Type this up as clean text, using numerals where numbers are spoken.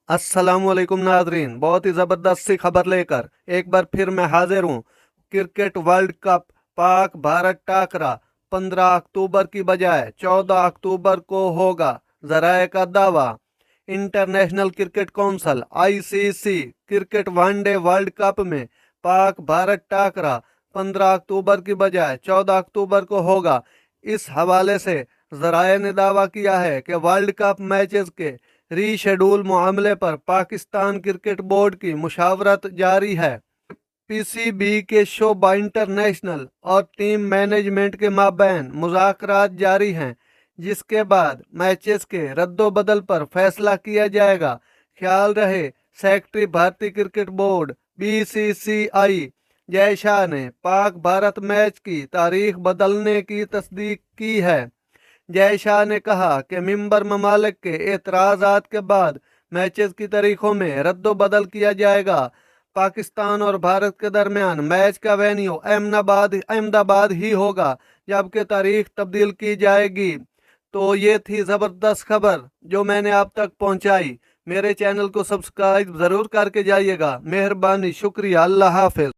अस्सलामुअलैकुम नाजरीन, बहुत ही ज़बरदस्त सी खबर लेकर एक बार फिर मैं हाजिर हूँ। Cricket world cup Pak Bharat टाकरा 15 अक्टूबर की बजाय 14 अक्टूबर को होगा, ज़राए का दावा। International cricket council ICC cricket one day world cup में पाक भारत टाकरा 15 अक्टूबर की बजाय 14 अक्टूबर को होगा। इस हवाले से ज़राए ने दावा किया है कि वर्ल्ड कप मैचेस के रीशेड्यूल मामले पर पाकिस्तान क्रिकेट बोर्ड की मुशावरत जारी है। पीसीबी के शोबा इंटरनेशनल और टीम मैनेजमेंट के माबैन मुज़ाकरात जारी हैं, जिसके बाद मैचेस के रद्दोबदल पर फैसला किया जाएगा। ख्याल रहे, सेक्रेटरी भारतीय cricket board BCCI Jay Shah ने पाक भारत मैच की तारीख बदलने की तस्दीक की है। जय शाह ने कहा कि मेंबर ममालिक के एतराज़ात के बाद मैचेस की तारीखों में रद्दोबदल किया जाएगा। पाकिस्तान और भारत के दरमियान मैच का वेन्यू अहमदाबाद ही होगा, जबकि तारीख तब्दील की जाएगी। तो ये थी ज़बरदस्त खबर जो मैंने आप तक पहुंचाई। मेरे चैनल को सब्सक्राइब ज़रूर करके जाइएगा। मेहरबानी, शुक्रिया, अल्लाह हाफिज़।